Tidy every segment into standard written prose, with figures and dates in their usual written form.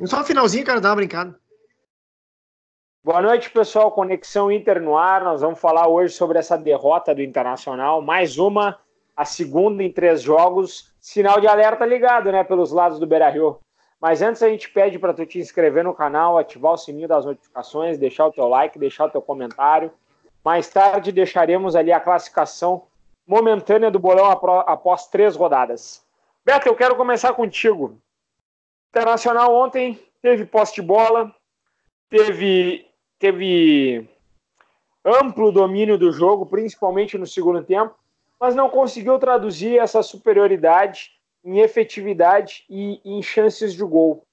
Só no finalzinho, cara, dá uma brincada. Boa noite, pessoal. Conexão Inter no ar. Nós vamos falar hoje sobre essa derrota do Internacional. Mais uma, a segunda em 3 jogos. Sinal de alerta ligado, né, pelos lados do Beira-Rio. Mas antes a gente pede para tu te inscrever no canal, ativar o sininho das notificações, deixar o teu like, deixar o teu comentário. Mais tarde deixaremos ali a classificação momentânea do bolão após 3 rodadas. Beto, eu quero começar contigo. Internacional ontem teve posse de bola, teve amplo domínio do jogo, principalmente no segundo tempo, mas não conseguiu traduzir essa superioridade em efetividade e em chances de gol.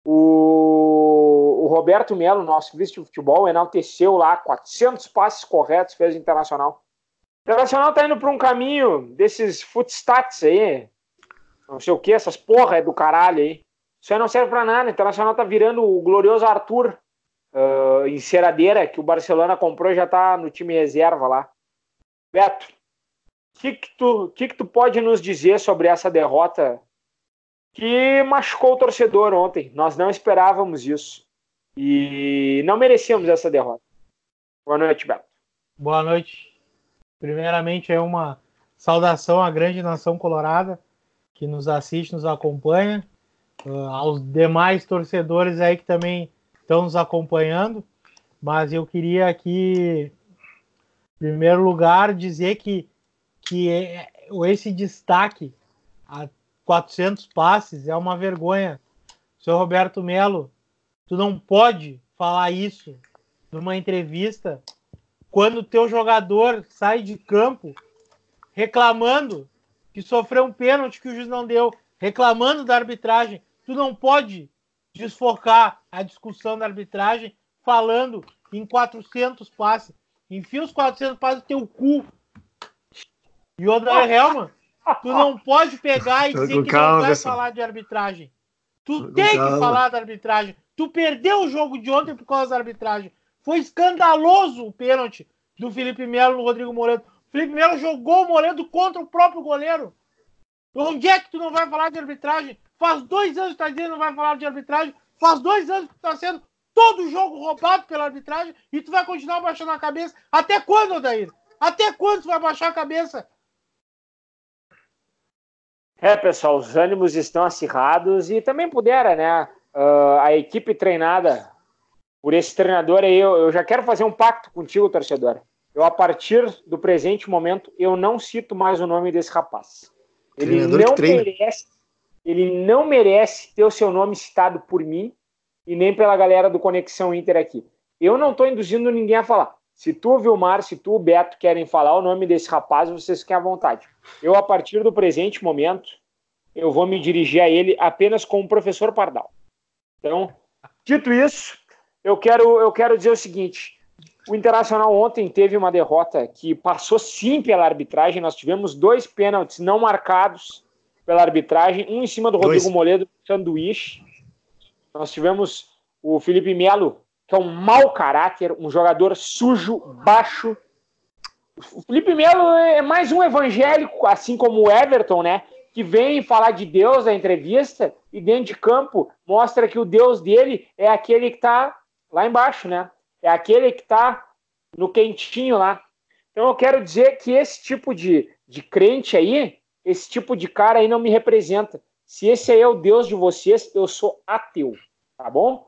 O Roberto Melo, nosso vice de futebol, enalteceu lá 400 passes corretos, fez o Internacional. O Internacional está indo para um caminho desses footstats aí, não sei o que, essas porra do caralho aí. Isso aí não serve para nada. O Internacional está virando o glorioso Arthur, enceradeira, que o Barcelona comprou e já está no time reserva lá. Beto, o que tu pode nos dizer sobre essa derrota que machucou o torcedor ontem? Nós não esperávamos isso e não merecíamos essa derrota. Boa noite, Beto. Boa noite. Primeiramente é uma saudação à grande nação colorada que nos assiste, nos acompanha, aos demais torcedores aí que também estão nos acompanhando, mas eu queria aqui, em primeiro lugar, dizer que esse destaque a 400 passes é uma vergonha. Seu Roberto Melo, tu não pode falar isso numa entrevista quando o teu jogador sai de campo reclamando que sofreu um pênalti que o juiz não deu, reclamando da arbitragem. Tu não pode desfocar a discussão da arbitragem falando em 400 passes. Enfia os 400 passes no teu cu. E o Odair Helman, tu não pode pegar e dizer que não vai falar de arbitragem. Tu tem que falar da arbitragem. Tu perdeu o jogo de ontem por causa da arbitragem. Foi escandaloso o pênalti do Felipe Melo no Rodrigo Moledo. O Felipe Melo jogou o Moledo contra o próprio goleiro. Onde é que tu não vai falar de arbitragem? Faz 2 anos que tu tá dizendo que não vai falar de arbitragem. Faz 2 anos que tu tá sendo todo jogo roubado pela arbitragem e tu vai continuar baixando a cabeça. Até quando, Odair? Até quando tu vai baixar a cabeça? Pessoal, os ânimos estão acirrados e também pudera, né? A equipe treinada por esse treinador aí, eu já quero fazer um pacto contigo, torcedor. Eu, a partir do presente momento, eu não cito mais o nome desse rapaz. Ele não merece ter o seu nome citado por mim e nem pela galera do Conexão Inter aqui. Eu não estou induzindo ninguém a falar. Se tu, Vilmar, se tu, Beto, querem falar o nome desse rapaz, vocês fiquem à vontade. Eu, a partir do presente momento, eu vou me dirigir a ele apenas como professor Pardal. Então, dito isso, eu quero dizer o seguinte: o Internacional ontem teve uma derrota que passou sim pela arbitragem. Nós tivemos 2 pênaltis não marcados pela arbitragem, um em cima do Rodrigo Moledo, sanduíche. Nós tivemos o Felipe Melo, que é um mau caráter, um jogador sujo, baixo. O Felipe Melo é mais um evangélico, assim como o Everton, né? Que vem falar de Deus na entrevista e dentro de campo mostra que o Deus dele é aquele que tá lá embaixo, né? É aquele que tá no quentinho lá. Então eu quero dizer que esse tipo de crente aí, esse tipo de cara aí não me representa. Se esse aí é o Deus de vocês, eu sou ateu, tá bom?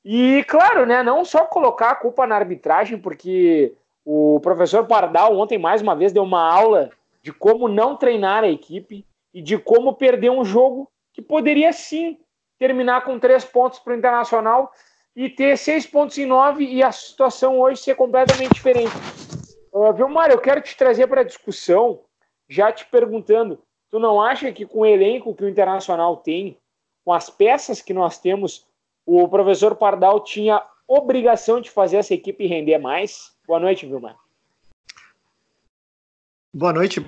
E claro, né, não só colocar a culpa na arbitragem, porque o professor Pardal ontem mais uma vez deu uma aula de como não treinar a equipe e de como perder um jogo que poderia sim terminar com 3 pontos para o Internacional e ter 6 pontos em 9 e a situação hoje ser completamente diferente. Vilmar, eu quero te trazer para a discussão, já te perguntando, tu não acha que com o elenco que o Internacional tem, com as peças que nós temos, o professor Pardal tinha obrigação de fazer essa equipe render mais? Boa noite, Vilmar. Boa noite,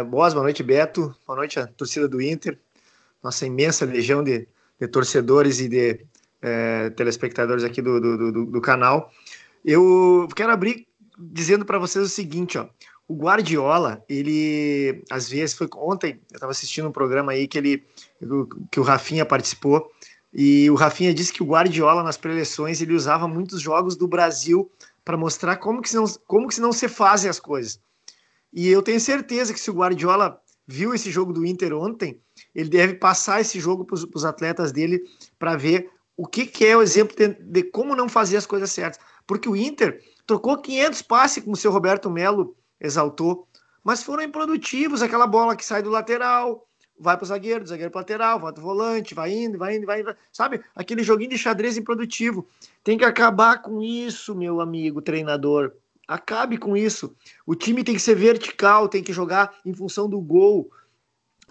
Boas, boa noite, Beto, boa noite a torcida do Inter, nossa imensa legião de torcedores e de telespectadores aqui do canal. Eu quero abrir dizendo para vocês o seguinte, ó, o Guardiola, ele, às vezes, ontem eu estava assistindo um programa aí que o Rafinha participou, E o Rafinha disse que o Guardiola, nas preleções, ele usava muitos jogos do Brasil para mostrar como que não se fazem as coisas. E eu tenho certeza que se o Guardiola viu esse jogo do Inter ontem, ele deve passar esse jogo para os atletas dele para ver o que é o exemplo de como não fazer as coisas certas. Porque o Inter trocou 500 passes, como o seu Roberto Melo exaltou, mas foram improdutivos. Aquela bola que sai do lateral, vai para o zagueiro, do zagueiro para o lateral, vai para o volante, vai indo, sabe? Aquele joguinho de xadrez improdutivo. Tem que acabar com isso, meu amigo treinador. Acabe com isso. O time tem que ser vertical, tem que jogar em função do gol.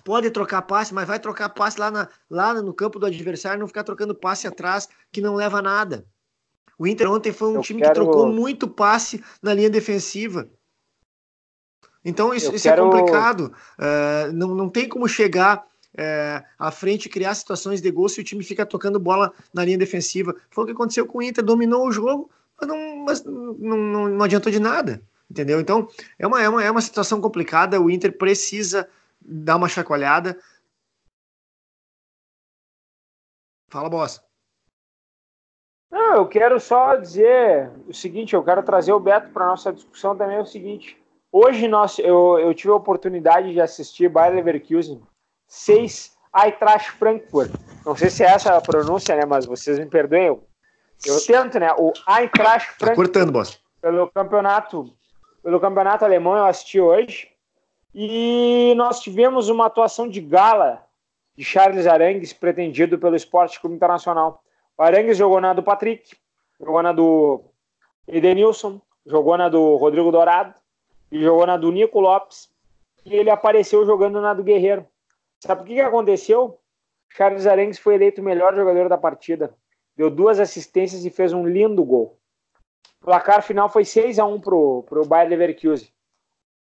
Pode trocar passe, mas vai trocar passe lá no campo do adversário, não ficar trocando passe atrás, que não leva a nada. O Inter ontem foi um time que trocou muito passe na linha defensiva. Então isso é complicado. Não tem como chegar à frente e criar situações de gol se o time fica tocando bola na linha defensiva. Foi o que aconteceu com o Inter, dominou o jogo, mas não adiantou de nada. Entendeu? Então é uma situação complicada. O Inter precisa dar uma chacoalhada. Fala, boss. Não, eu quero só dizer o seguinte, eu quero trazer o Beto para nossa discussão também, é o seguinte. Hoje eu tive a oportunidade de assistir Bayer Leverkusen 6 Eintracht Frankfurt. Não sei se é essa a pronúncia, né? Mas vocês me perdoem. Eu tento, né? O Eintracht Frankfurt. Tá cortando, boss. Pelo campeonato alemão eu assisti hoje. E nós tivemos uma atuação de gala de Charles Arangues, pretendido pelo Esporte Clube Internacional. O Arangues jogou na do Patrick, jogou na do Edenilson, jogou na do Rodrigo Dourado e jogou na do Nico Lopes. E ele apareceu jogando na do Guerreiro. Sabe o que aconteceu? Charles Arangues foi eleito o melhor jogador da partida. Deu 2 assistências e fez um lindo gol. O placar final foi 6-1 pro Bayer Leverkusen.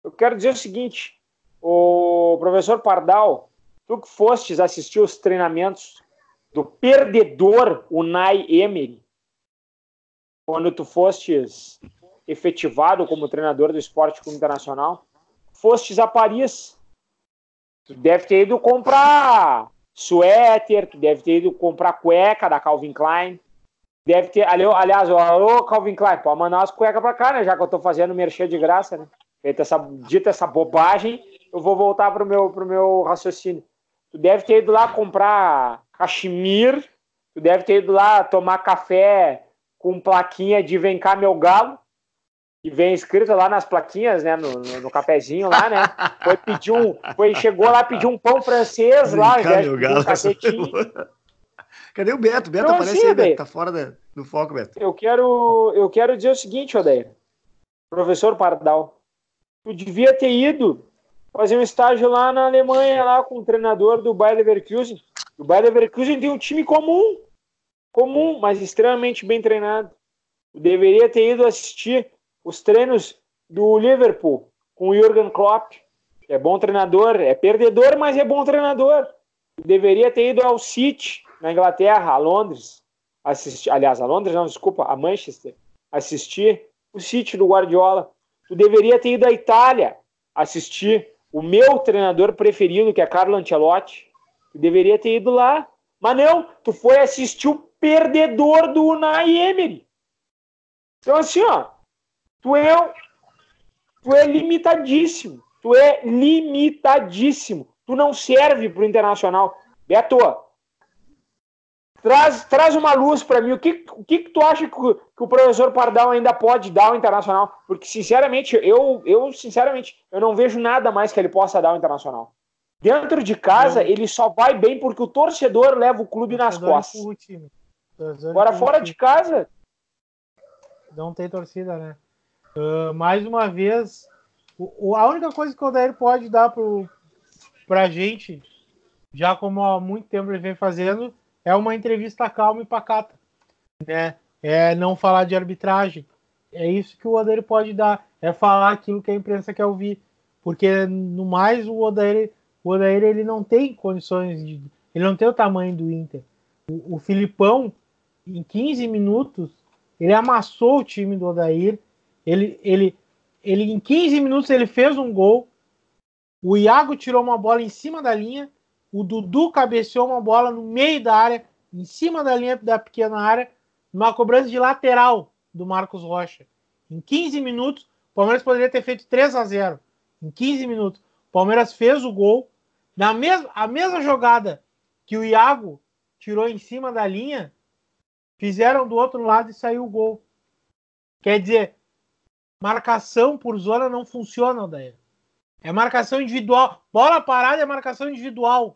Eu quero dizer o seguinte, o professor Pardal, tu que fostes assistir os treinamentos do perdedor Unai Emery, quando tu fostes efetivado como treinador do Esporte Clube Internacional, fostes a Paris. Tu deve ter ido comprar suéter, tu deve ter ido comprar cueca da Calvin Klein, deve ter, aliás, alô Calvin Klein, pode mandar umas cuecas pra cá, né, já que eu tô fazendo merchan de graça, né, dita essa bobagem, eu vou voltar pro meu raciocínio. Tu deve ter ido lá comprar cachemir, tu deve ter ido lá tomar café com plaquinha de vem cá meu galo, que vem escrito lá nas plaquinhas, né, no cafezinho lá, né, chegou lá, pediu um pão francês lá, um cacetinho. Cadê o Beto? Beto então, aparece assim, aí, Beto, tá fora do foco, Beto. Eu quero dizer o seguinte, Odair, professor Pardal, tu devia ter ido fazer um estágio lá na Alemanha, lá com o treinador do Bayer Leverkusen. O Bayer Leverkusen tem um time comum, mas extremamente bem treinado. Eu deveria ter ido assistir os treinos do Liverpool com o Jürgen Klopp. É bom treinador, é perdedor, mas é bom treinador. Eu deveria ter ido ao City, na Inglaterra, a Londres, a Manchester, assistir o City do Guardiola. Tu deveria ter ido à Itália, assistir o meu treinador preferido, que é Carlo Ancelotti. Tu deveria ter ido lá. Mas não, tu foi assistir o perdedor do Unai Emery. Então assim, ó, tu é limitadíssimo. Tu não serve pro Internacional. Beto, traz uma luz para mim. O que tu acha que o professor Pardal ainda pode dar ao Internacional? Porque, sinceramente, eu não vejo nada mais que ele possa dar ao Internacional. Dentro de casa, ele só vai bem porque o torcedor leva o clube nas costas. Agora, fora de casa... Não tem torcida, né? Mais uma vez, a única coisa que o Odair pode dar pra gente, já como há muito tempo ele vem fazendo, é uma entrevista calma e pacata, né? É não falar de arbitragem. É isso que o Odair pode dar, é falar aquilo que a imprensa quer ouvir, porque no mais o Odair ele não tem condições ele não tem o tamanho do Inter. O Filipão, em 15 minutos, ele amassou o time do Odair. Ele em 15 minutos ele fez um gol. O Iago tirou uma bola em cima da linha. O Dudu cabeceou uma bola no meio da área. em cima da linha da pequena área, numa cobrança de lateral do Marcos Rocha. Em 15 minutos, o Palmeiras poderia ter feito 3-0. Em 15 minutos, o Palmeiras fez o gol. A mesma jogada que o Iago tirou em cima da linha, fizeram do outro lado e saiu o gol. Quer dizer, marcação por zona não funciona, Aldair. É marcação individual. Bola parada é marcação individual.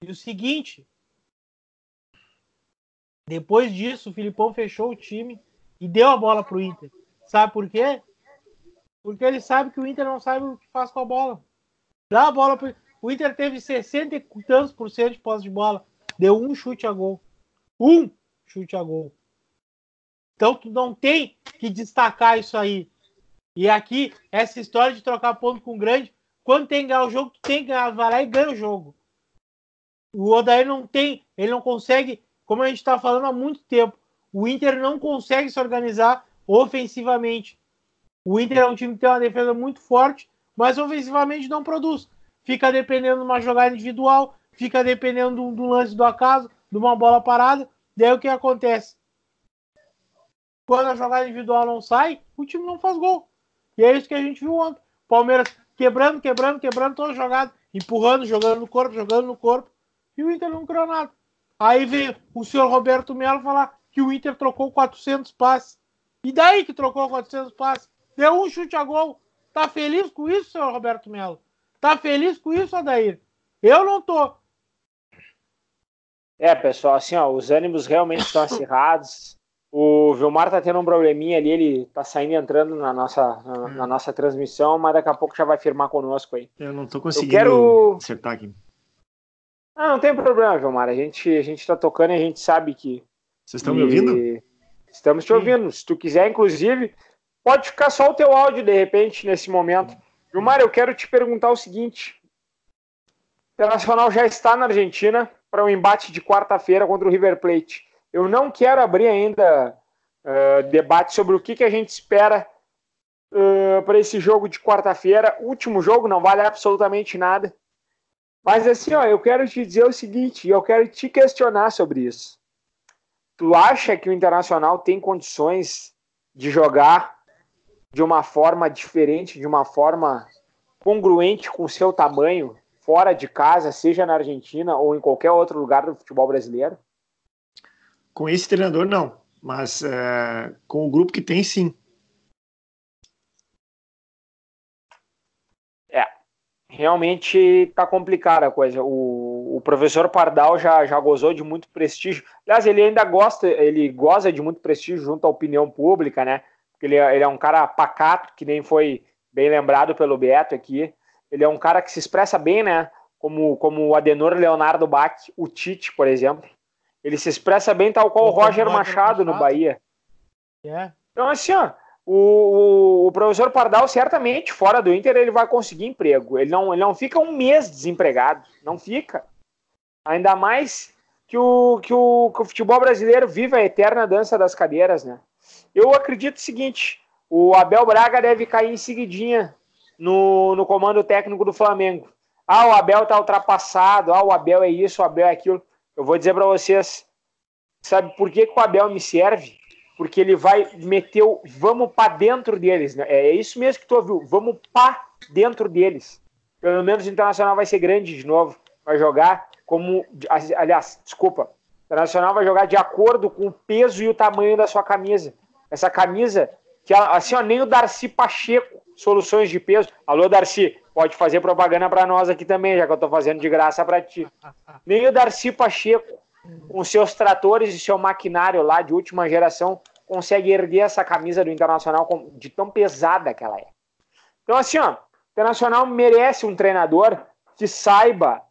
E o seguinte, depois disso, o Filipão fechou o time e deu a bola pro Inter. Sabe por quê? Porque ele sabe que o Inter não sabe o que faz com a bola. Dá a bola pro... O Inter teve 60 e tantos por cento de posse de bola. Deu um chute a gol. Um chute a gol. Então tu não tem que destacar isso aí. E aqui, essa história de trocar ponto com o grande, quando tem que ganhar o jogo, tu tem que ganhar, vai lá e ganha o jogo. O Odair não tem, ele não consegue, como a gente está falando há muito tempo, o Inter não consegue se organizar ofensivamente. O Inter é um time que tem uma defesa muito forte, mas ofensivamente não produz. Fica dependendo de uma jogada individual, fica dependendo do lance do acaso, de uma bola parada. Daí o que acontece? Quando a jogada individual não sai, o time não faz gol. E é isso que a gente viu ontem. Palmeiras quebrando toda a jogada, empurrando, jogando no corpo, e o Inter não criou nada. Aí veio o senhor Roberto Melo falar que o Inter trocou 400 passes. E daí que trocou 400 passes? Deu um chute a gol. Tá feliz com isso, senhor Roberto Melo? Tá feliz com isso, Adair? Eu não tô. Pessoal, assim, ó, os ânimos realmente estão acirrados. O Vilmar tá tendo um probleminha ali, ele tá saindo e entrando na nossa transmissão, mas daqui a pouco já vai firmar conosco aí. Eu não tô conseguindo acertar aqui. Não tem problema, Vilmar. A gente tá tocando e a gente sabe que... Vocês estão me ouvindo? Estamos te ouvindo. Se tu quiser, inclusive, pode ficar só o teu áudio, de repente, nesse momento. Vilmar, eu quero te perguntar o seguinte. O Internacional já está na Argentina para um embate de quarta-feira contra o River Plate. Eu não quero abrir ainda debate sobre o que a gente espera para esse jogo de quarta-feira. Último jogo, não vale absolutamente nada. Mas assim, ó, eu quero te dizer o seguinte, eu quero te questionar sobre isso. Tu acha que o Internacional tem condições de jogar de uma forma diferente, de uma forma congruente com o seu tamanho, fora de casa, seja na Argentina ou em qualquer outro lugar do futebol brasileiro? Com esse treinador, não. Mas com o grupo que tem, sim. Realmente tá complicada a coisa. O professor Pardal já gozou de muito prestígio. Aliás, ele ainda goza de muito prestígio junto à opinião pública, né? Porque ele é um cara pacato, que nem foi bem lembrado pelo Beto aqui. Ele é um cara que se expressa bem, né? Como o Adenor Leonardo Bach, o Tite, por exemplo. Ele se expressa bem tal qual o Roger Machado no Bahia. Então, assim, ó, o professor Pardal, certamente, fora do Inter, ele vai conseguir emprego. Ele não fica um mês desempregado. Não fica. Ainda mais que o futebol brasileiro vive a eterna dança das cadeiras, né? Eu acredito o seguinte, o Abel Braga deve cair em seguidinha no comando técnico do Flamengo. O Abel tá ultrapassado, o Abel é isso, o Abel é aquilo. Eu vou dizer para vocês, sabe por que o Abel me serve? Porque ele vai meter o vamos para dentro deles, né? É isso mesmo que tu ouviu, vamos para dentro deles. Pelo menos o Internacional vai ser grande de novo, vai jogar como, aliás, desculpa, o Internacional vai jogar de acordo com o peso e o tamanho da sua camisa. Essa camisa, que assim, ó, nem o Darcy Pacheco, soluções de peso. Alô, Darcy, pode fazer propaganda para nós aqui também, já que eu tô fazendo de graça para ti. Nem o Darcy Pacheco, com seus tratores e seu maquinário lá de última geração, consegue erguer essa camisa do Internacional de tão pesada que ela é. Então, assim, ó, o Internacional merece um treinador que saiba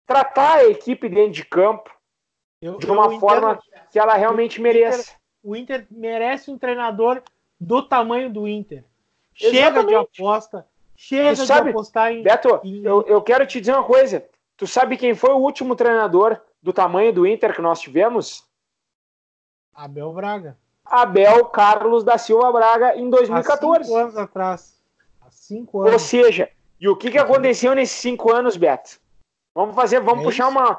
tratar a equipe dentro de campo de uma forma que ela realmente mereça. O Inter merece um treinador do tamanho do Inter. Chega de aposta, chega de apostar em... Beto, eu quero te dizer uma coisa. Tu sabe quem foi o último treinador do tamanho do Inter que nós tivemos? Abel Braga. Abel Carlos da Silva Braga, em 2014. Há 5 anos atrás. Há 5 anos. Ou seja, e o que aconteceu nesses 5 anos, Beto? Vamos puxar uma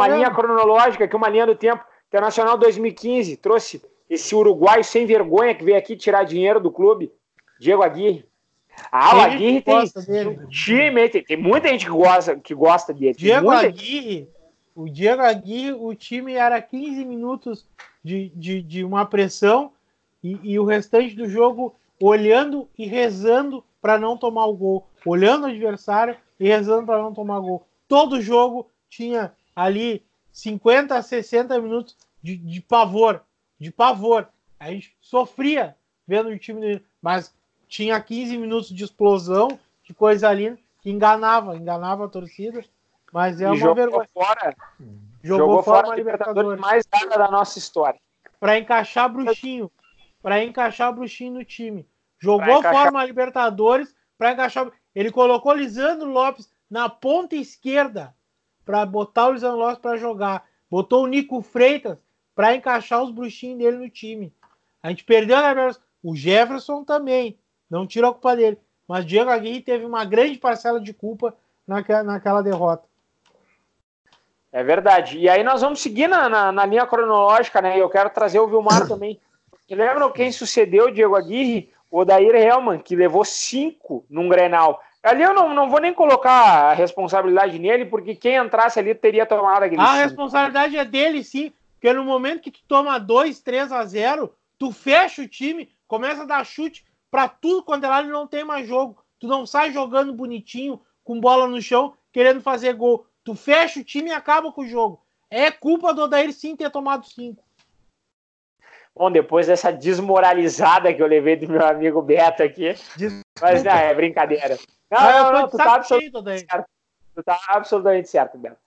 linha cronológica aqui, uma linha do tempo. Internacional 2015 trouxe esse uruguaio sem vergonha que veio aqui tirar dinheiro do clube, Diego Aguirre. O Aguirre tem time, tem muita gente que gosta dele. O Diego Aguirre, o time era 15 minutos de uma pressão e o restante do jogo olhando e rezando para não tomar o gol. Olhando o adversário e rezando para não tomar gol. Todo jogo tinha ali 50 a 60 minutos de pavor. A gente sofria vendo o time dele, mas tinha 15 minutos de explosão, de coisa linda, que enganava a torcida, mas é uma vergonha. Jogou fora a Libertadores mais dada da nossa história. Para encaixar bruxinho no time. Jogou fora uma Libertadores para encaixar. Ele colocou Lisandro Lopes na ponta esquerda para botar o Lisandro Lopes para jogar. Botou o Nico Freitas para encaixar os bruxinhos dele no time. A gente perdeu a Libertadores. O Jefferson também. Não tira a culpa dele. Mas Diego Aguirre teve uma grande parcela de culpa naquela derrota. É verdade. E aí nós vamos seguir na linha cronológica, né? Eu quero trazer o Vilmar também. Você lembra quem sucedeu o Diego Aguirre? O Odair Hellmann, que levou 5 num Grenal. Ali eu não vou nem colocar a responsabilidade nele, porque quem entrasse ali teria tomado aquele 5. A responsabilidade é dele, sim. Porque no momento que tu toma 2, 3-0, tu fecha o time, começa a dar chute pra tudo quando é lá e não tem mais jogo. Tu não sai jogando bonitinho, com bola no chão, querendo fazer gol. Tu fecha o time e acaba com o jogo. É culpa do Odair, sim, ter tomado 5. Bom, depois dessa desmoralizada que eu levei do meu amigo Beto aqui. Mas não, é brincadeira. Não, tu tá absolutamente certo. Tu tá absolutamente certo, Beto.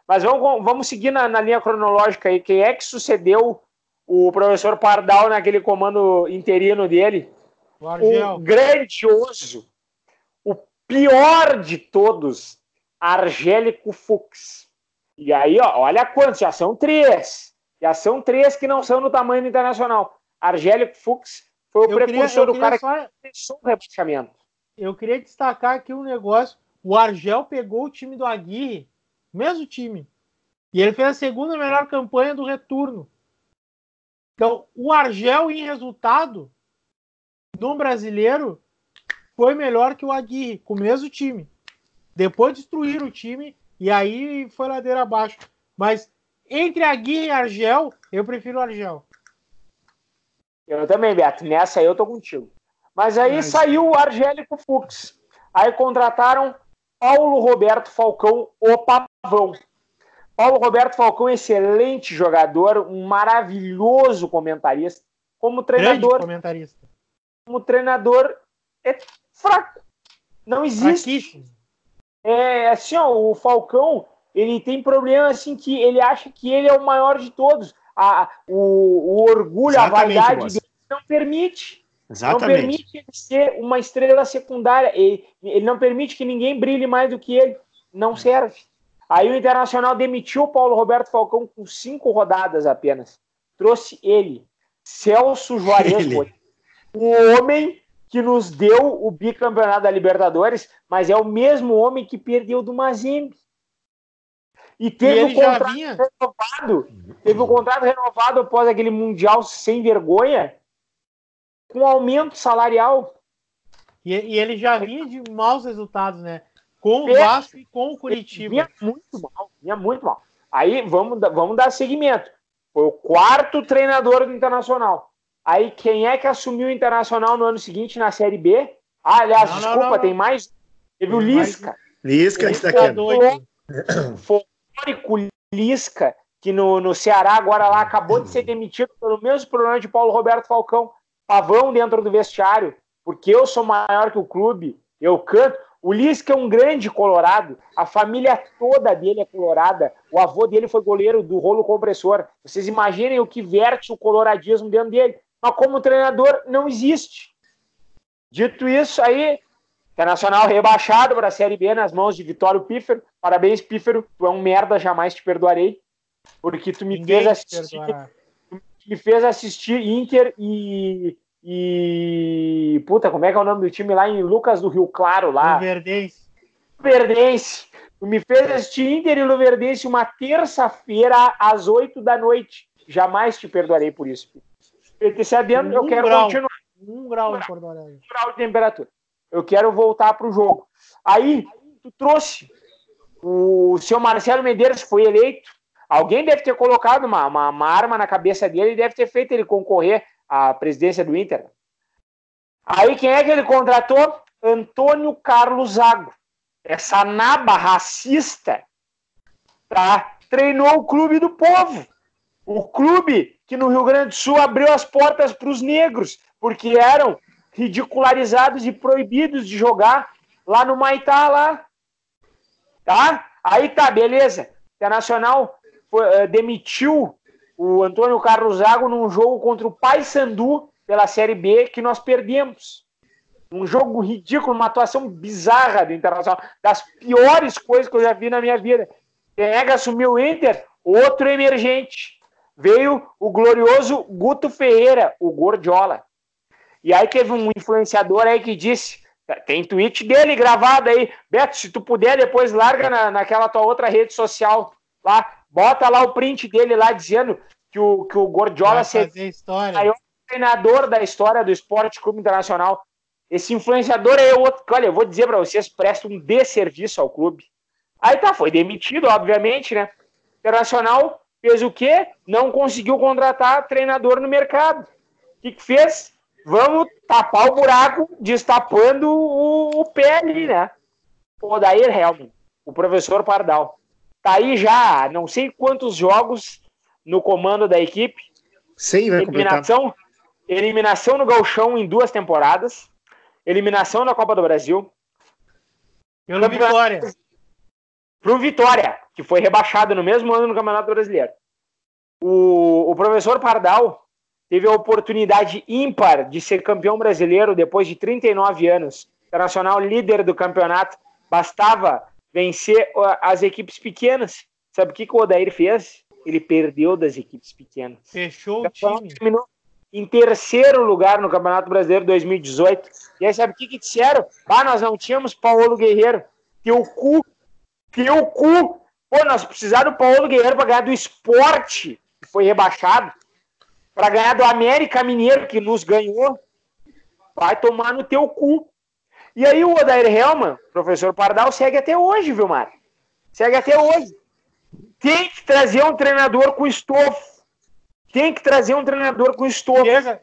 Mas vamos seguir na linha cronológica aí. Quem é que sucedeu o professor Pardal naquele comando interino dele? O grandioso, o pior de todos, Argélico Fuchs. E aí, ó, olha quantos, já são 3. Já são 3 que não são no tamanho do Internacional. Argélico Fuchs foi o precursor do cara que começou o rebaixamento. Eu queria destacar aqui um negócio. O Argel pegou o time do Aguirre, mesmo time, e ele fez a segunda melhor campanha do retorno. Então, o Argel, em resultado, no brasileiro, foi melhor que o Aguirre, com o mesmo time. Depois destruíram o time, e aí foi ladeira abaixo. Mas entre Aguirre e Argel, eu prefiro o Argel. Eu também, Beto. Nessa aí eu tô contigo. Mas aí saiu o Argélico Fuchs. Aí contrataram Paulo Roberto Falcão, o Pavão. Paulo Roberto Falcão, excelente jogador, um maravilhoso comentarista. Como treinador é fraco. Não existe. É assim, ó, o Falcão, ele tem problema assim que ele acha que ele é o maior de todos. O orgulho, exatamente, a vaidade dele não permite. Exatamente. Não permite ele ser uma estrela secundária. Ele não permite que ninguém brilhe mais do que ele. Não serve. Aí o Internacional demitiu o Paulo Roberto Falcão com 5 rodadas apenas. Trouxe ele, Celso Juarez, o homem que nos deu o bicampeonato da Libertadores, mas é o mesmo homem que perdeu do Mazembe. E teve o contrato renovado após aquele Mundial sem vergonha, com aumento salarial. E ele já vinha de maus resultados, né? Com o Vasco e com o Curitiba. Vinha muito mal. Aí vamos dar seguimento. Foi o 4º treinador do Internacional. Aí quem é que assumiu o Internacional no ano seguinte na Série B? Aliás, desculpa, tem mais. Teve o Lisca. Lisca está aqui. Folclórico Lisca, que no Ceará agora lá acabou de ser demitido pelo mesmo problema de Paulo Roberto Falcão. Pavão dentro do vestiário, porque eu sou maior que o clube, eu canto. O Lisca é um grande colorado, a família toda dele é colorada, o avô dele foi goleiro do rolo compressor. Vocês imaginem o que verte o coloradismo dentro dele, mas como treinador não existe. Dito isso, aí, Internacional rebaixado para a Série B nas mãos de Vitório Pífero. Parabéns, Pífero, tu é um merda, jamais te perdoarei, porque tu me fez assistir Inter e puta, como é que é o nome do time lá em Lucas do Rio Claro lá? Verdense. Tu me fez assistir Inter e Luverdense uma terça-feira às 8 da noite. Jamais te perdoarei por isso. PT sabendo, eu quero continuar. 1 grau em Porto Alegre. 1 grau de temperatura. Eu quero voltar para o jogo. Aí, tu trouxe o seu Marcelo Medeiros, foi eleito. Alguém deve ter colocado uma arma na cabeça dele e deve ter feito ele concorrer à presidência do Inter. Aí, quem é que ele contratou? Antônio Carlos Zago. Essa naba racista, tá? Treinou o Clube do Povo. O clube que no Rio Grande do Sul abriu as portas para os negros, porque eram ridicularizados e proibidos de jogar lá no Maitá, lá. Tá? Aí tá, beleza. Internacional demitiu o Antônio Carlos Zago num jogo contra o Paysandu pela Série B que nós perdemos. Um jogo ridículo, uma atuação bizarra do Internacional, das piores coisas que eu já vi na minha vida. Quem é que assumiu o Inter? Outro emergente. Veio o glorioso Guto Ferreira, o Gordiola. E aí teve um influenciador aí que disse, tem tweet dele gravado aí, Beto, se tu puder, depois larga naquela tua outra rede social lá, bota lá o print dele lá dizendo que o Gordiola seria o maior treinador da história do Esporte Clube Internacional. Esse influenciador é outro, olha, eu vou dizer pra vocês, presta um desserviço ao clube. Aí tá, foi demitido, obviamente, né? Internacional fez o quê? Não conseguiu contratar treinador no mercado. O que fez? Vamos tapar o buraco, destapando o pé ali, né? O Odair Helman, o professor Pardal. Tá aí já não sei quantos jogos no comando da equipe. Sim, vai completar. Eliminação no Gauchão em 2 temporadas. Eliminação na Copa do Brasil. Pelo Vitória. Pro Vitória, que foi rebaixado no mesmo ano no Campeonato Brasileiro. O professor Pardal teve a oportunidade ímpar de ser campeão brasileiro depois de 39 anos. Internacional líder do campeonato. Bastava vencer as equipes pequenas. Sabe o que o Odair fez? Ele perdeu das equipes pequenas. Fechou o time. Terminou em 3º lugar no Campeonato Brasileiro 2018. E aí sabe o que disseram? Nós não tínhamos Paulo Guerreiro. Teu cu. Pô, nós precisamos do Paulo Guerreiro para ganhar do Sport, que foi rebaixado, para ganhar do América Mineiro, que nos ganhou. Vai tomar no teu cu. E aí o Odair Helman, professor Pardal, segue até hoje, viu, Mário? Segue até hoje. Tem que trazer um treinador com estofo.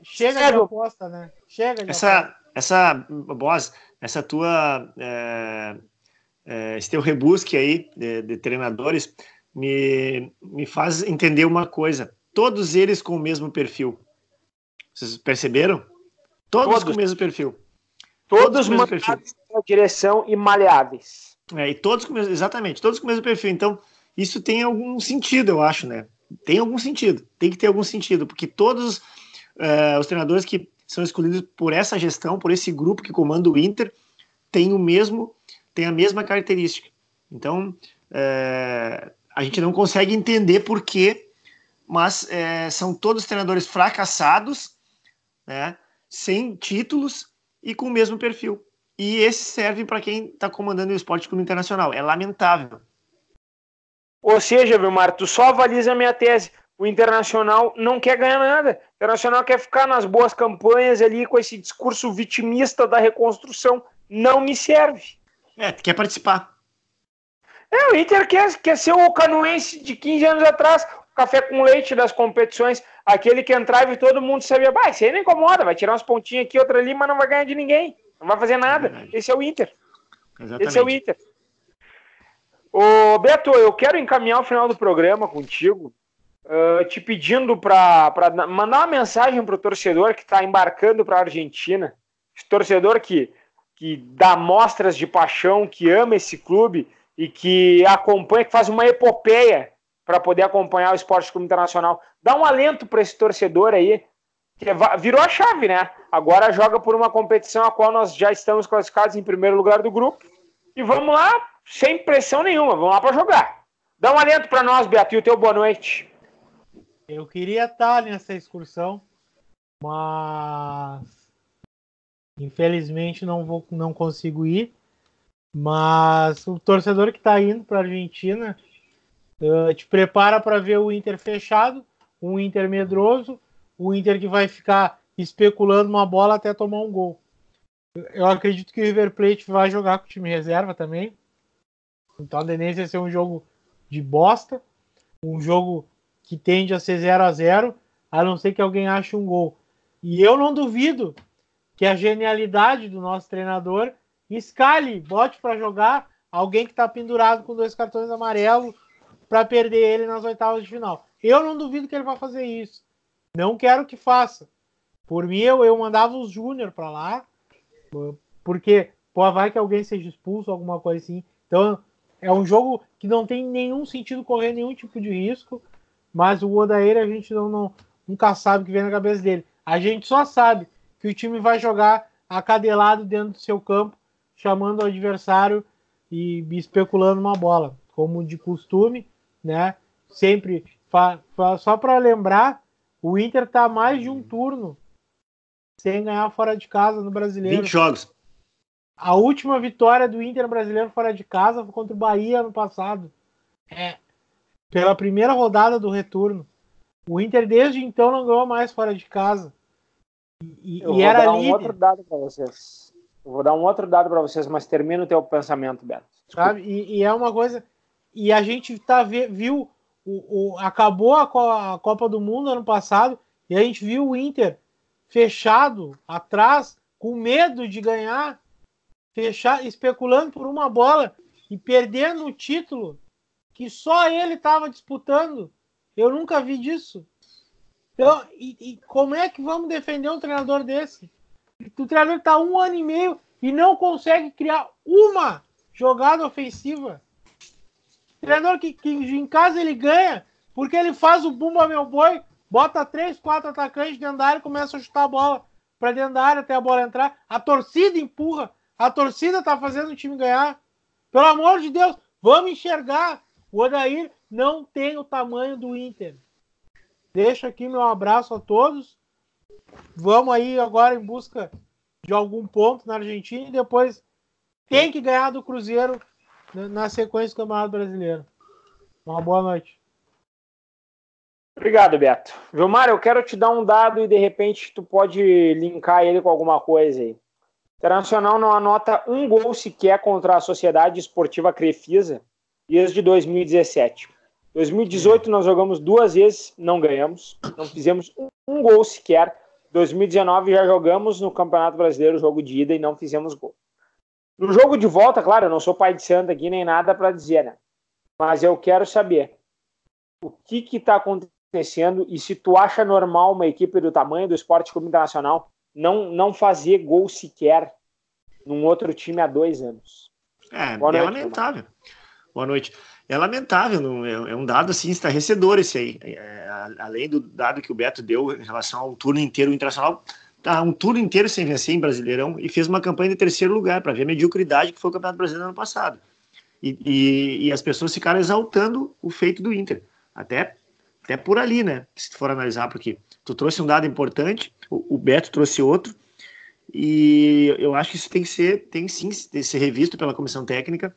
Chega de aposta, né? Chega de aposta. Essa tua... esse teu rebusque aí de treinadores me faz entender uma coisa. Todos eles com o mesmo perfil. Vocês perceberam? Todos com o mesmo perfil. Todos mandados na direção e maleáveis. E todos exatamente, todos com o mesmo perfil. Então, isso tem algum sentido, eu acho, né? Tem algum sentido. Tem que ter algum sentido, porque todos os treinadores que são escolhidos por essa gestão, por esse grupo que comanda o Inter, têm a mesma característica. Então, a gente não consegue entender por quê, mas são todos treinadores fracassados, né, sem títulos e com o mesmo perfil. E esse serve para quem está comandando o Esporte Clube Internacional. É lamentável. Ou seja, Vilmar, tu só avaliza a minha tese. O Internacional não quer ganhar nada. O Internacional quer ficar nas boas campanhas ali com esse discurso vitimista da reconstrução. Não me serve. Quer participar. O Inter quer ser o canoense de 15 anos atrás, o café com leite das competições, aquele que entrava e todo mundo sabia, isso aí não incomoda, vai tirar uns pontinhos aqui, outra ali, mas não vai ganhar de ninguém, não vai fazer nada. Esse é o Inter. Exatamente. Esse é o Inter. Ô, Beto, eu quero encaminhar o final do programa contigo, te pedindo para mandar uma mensagem para o torcedor que está embarcando para a Argentina, esse torcedor que dá mostras de paixão, que ama esse clube e que acompanha, que faz uma epopeia para poder acompanhar o Esporte Clube Internacional. Dá um alento para esse torcedor aí, que virou a chave, né? Agora joga por uma competição a qual nós já estamos classificados em primeiro lugar do grupo. E vamos lá, sem pressão nenhuma, vamos lá para jogar. Dá um alento para nós, Beatriz, o teu boa noite. Eu queria estar nessa excursão, mas infelizmente não consigo ir. Mas o torcedor que está indo para a Argentina te prepara para ver o Inter fechado, um Inter medroso, o Inter que vai ficar especulando uma bola até tomar um gol. Eu acredito que o River Plate vai jogar com o time reserva também. Então a tendência é ser um jogo de bosta, um jogo que tende a ser 0-0, a não ser que alguém ache um gol. E eu não duvido que a genialidade do nosso treinador escale, bote para jogar alguém que está pendurado com 2 cartões amarelos para perder ele nas oitavas de final. Eu não duvido que ele vai fazer isso. Não quero que faça. Por mim, eu mandava os Júnior para lá, porque vai que alguém seja expulso, alguma coisa assim. Então, é um jogo que não tem nenhum sentido correr nenhum tipo de risco, mas o Odair a gente nunca sabe o que vem na cabeça dele. A gente só sabe que o time vai jogar acadelado dentro do seu campo, chamando o adversário e especulando uma bola, como de costume, né? Sempre, só para lembrar, o Inter está mais de um turno sem ganhar fora de casa no Brasileiro. 20 jogos. A última vitória do Inter brasileiro fora de casa foi contra o Bahia ano passado. Pela primeira rodada do retorno. O Inter desde então não ganhou mais fora de casa. Eu vou dar um outro dado para vocês. Eu vou dar um outro dado para vocês, mas termina o teu pensamento, Beto. Sabe? E é uma coisa... E a gente viu... acabou a Copa do Mundo ano passado e a gente viu o Inter fechado atrás, com medo de ganhar, especulando por uma bola e perdendo o título que só ele estava disputando. Eu nunca vi disso. Então, e como é que vamos defender um treinador desse? O treinador está 1 ano e meio e não consegue criar uma jogada ofensiva. O treinador que em casa ele ganha porque ele faz o bumba meu boi, bota 3, 4 atacantes dentro da área e começa a chutar a bola para dentro da área até a bola entrar. A torcida empurra. A torcida está fazendo o time ganhar. Pelo amor de Deus, vamos enxergar. O Odair não tem o tamanho do Inter. Deixo aqui meu abraço a todos. Vamos aí agora em busca de algum ponto na Argentina e depois tem que ganhar do Cruzeiro na sequência do Campeonato Brasileiro. Uma boa noite. Obrigado, Beto. Vilmar, eu quero te dar um dado e de repente tu pode linkar ele com alguma coisa aí. Internacional não anota um gol sequer contra a Sociedade Esportiva Crefisa desde 2017. 2018 nós jogamos 2 vezes, não ganhamos, não fizemos um gol sequer. 2019 já jogamos no Campeonato Brasileiro, jogo de ida, e não fizemos gol. No jogo de volta, claro, eu não sou pai de santo aqui nem nada para dizer, né? Mas eu quero saber o que está acontecendo e se tu acha normal uma equipe do tamanho do Sport Clube Internacional não fazer gol sequer num outro time há 2 anos. É lamentável. Boa noite. É lamentável, é um dado assim estarrecedor esse aí. Além do dado que o Beto deu em relação ao turno inteiro, o Internacional tá um turno inteiro sem vencer em Brasileirão e fez uma campanha de 3º lugar, para ver a mediocridade que foi o Campeonato Brasileiro ano passado. E as pessoas ficaram exaltando o feito do Inter. Até por ali, né? Se tu for analisar, porque tu trouxe um dado importante, o Beto trouxe outro, e eu acho que isso tem sim que ser revisto pela comissão técnica.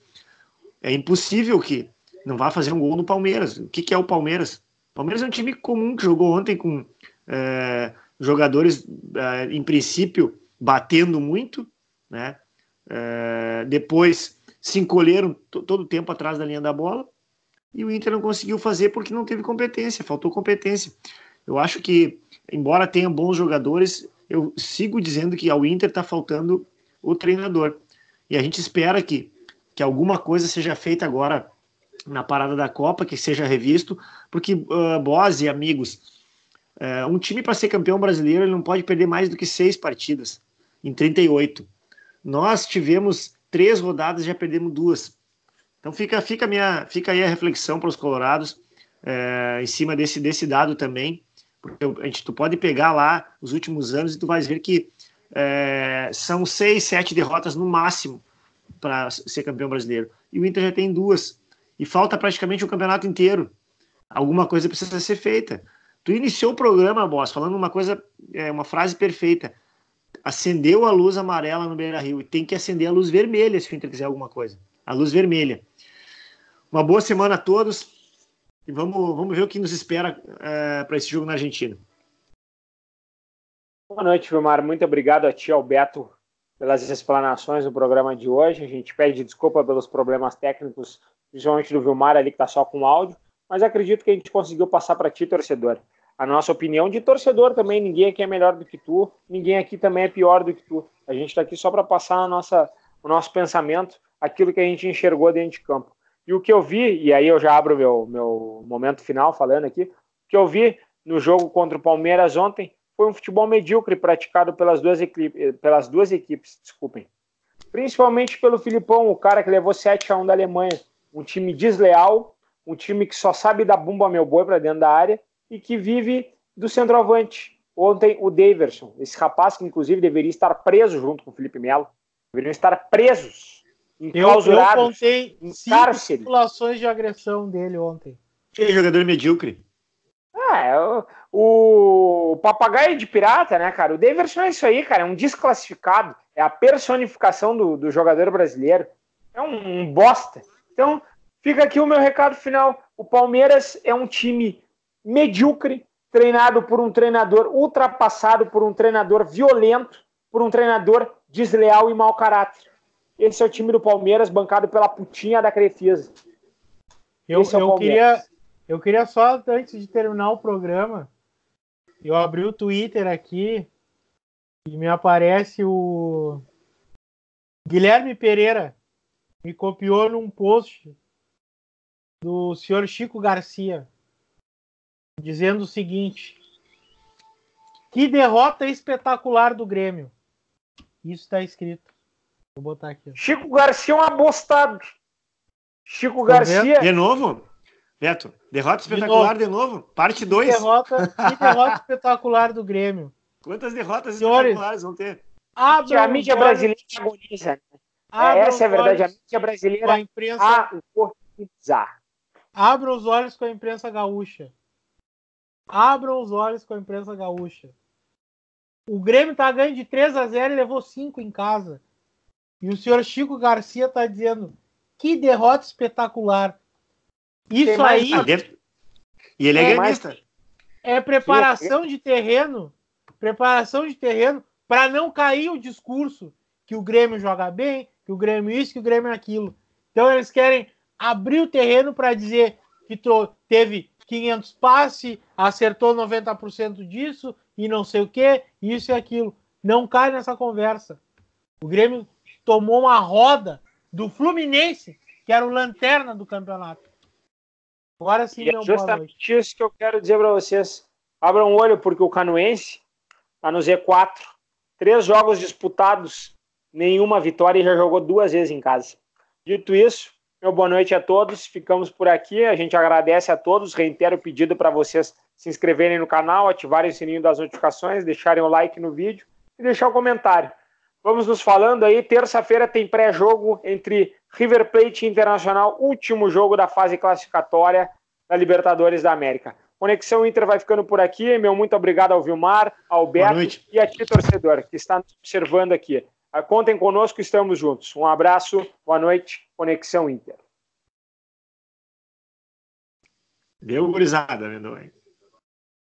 É impossível que não vá fazer um gol no Palmeiras. O que é o Palmeiras? O Palmeiras é um time comum que jogou ontem com jogadores, em princípio, batendo muito, né? Depois se encolheram todo o tempo atrás da linha da bola, e o Inter não conseguiu fazer porque não teve competência, faltou competência. Eu acho que, embora tenha bons jogadores, eu sigo dizendo que ao Inter está faltando o treinador. E a gente espera que alguma coisa seja feita agora na parada da Copa, que seja revisto, porque, Boas e amigos, um time para ser campeão brasileiro ele não pode perder mais do que 6 partidas em 38. Nós tivemos 3 rodadas e já perdemos 2. Então fica aí a reflexão para os colorados, em cima desse dado também, porque tu pode pegar lá os últimos anos e tu vais ver que são 6, 7 derrotas no máximo para ser campeão brasileiro. E o Inter já tem 2. E falta praticamente o campeonato inteiro. Alguma coisa precisa ser feita. Tu iniciou o programa, Boss, falando uma frase perfeita. acendeu a luz amarela no Beira-Rio e tem que acender a luz vermelha se o Inter quiser alguma coisa. A luz vermelha. Uma boa semana a todos e vamos ver o que nos espera para esse jogo na Argentina. Boa noite, Vilmar. Muito obrigado a ti, ao Beto, pelas explanações do programa de hoje. A gente pede desculpa pelos problemas técnicos, principalmente do Vilmar ali que está só com áudio, mas acredito que a gente conseguiu passar para ti, torcedor, a nossa opinião de torcedor também. Ninguém aqui é melhor do que tu, ninguém aqui também é pior do que tu. A gente está aqui só para passar o nosso pensamento, aquilo que a gente enxergou dentro de campo. E o que eu vi, e aí eu já abro meu momento final falando aqui, o que eu vi no jogo contra o Palmeiras ontem foi um futebol medíocre praticado pelas duas equipes, desculpem. Principalmente pelo Filipão, o cara que levou 7-1 da Alemanha. Um time desleal, um time que só sabe dar bumba meu boi para dentro da área e que vive do centroavante. Ontem, o Daverson, esse rapaz que inclusive deveria estar preso junto com o Felipe Melo, deveriam estar presos, enclausurados, eu contei em 5 cárcere. simulações de agressão dele ontem. Que jogador medíocre. O papagaio de pirata, né, cara? O Daverson é isso aí, cara. É um desclassificado. É a personificação do jogador brasileiro. É um bosta. Então, fica aqui o meu recado final. O Palmeiras é um time medíocre, treinado por um treinador ultrapassado, por um treinador violento, por um treinador desleal e mau caráter. Esse é o time do Palmeiras, bancado pela putinha da Crefisa. Eu queria só, antes de terminar o programa, eu abri o Twitter aqui e me aparece o Guilherme Pereira, me copiou num post do senhor Chico Garcia, dizendo o seguinte: que derrota espetacular do Grêmio. Isso está escrito. Vou botar aqui. Chico Garcia é um abostado. Chico Garcia... De novo? Beto, derrota espetacular de novo? Parte 2. Que derrota espetacular do Grêmio. Quantas derrotas espetaculares vão ter? A mídia brasileira agoniza. Essa é a verdade. A mídia brasileira agoniza. Abram os olhos com a imprensa gaúcha. Abram os olhos com a imprensa gaúcha. O Grêmio tá ganhando de 3-0 e levou 5 em casa. E o senhor Chico Garcia tá dizendo: que derrota espetacular. Isso aí. E ele é gremista. É preparação de terreno. Preparação de terreno para não cair o discurso que o Grêmio joga bem, que o Grêmio isso, que o Grêmio aquilo. Então eles querem abrir o terreno para dizer que teve 500 passes, acertou 90% disso e não sei o que, isso e aquilo. Não cai nessa conversa. O Grêmio tomou uma roda do Fluminense, que era o lanterna do campeonato. Agora sim, é justamente isso que eu quero dizer para vocês. Abram o olho, porque o Canoense está no Z4. 3 jogos disputados, nenhuma vitória, e já jogou 2 vezes em casa. Dito isso, meu boa noite a todos. Ficamos por aqui. A gente agradece a todos. Reitero o pedido para vocês se inscreverem no canal, ativarem o sininho das notificações, deixarem o like no vídeo e deixar o comentário. Vamos nos falando aí. Terça-feira tem pré-jogo entre River Plate e Internacional, último jogo da fase classificatória da Libertadores da América. Conexão Inter vai ficando por aqui. Meu muito obrigado ao Vilmar, ao Beto e a ti, torcedor, que está nos observando aqui. Contem conosco, estamos juntos. Um abraço, boa noite, Conexão Inter. Deu gurizada, Mendonça.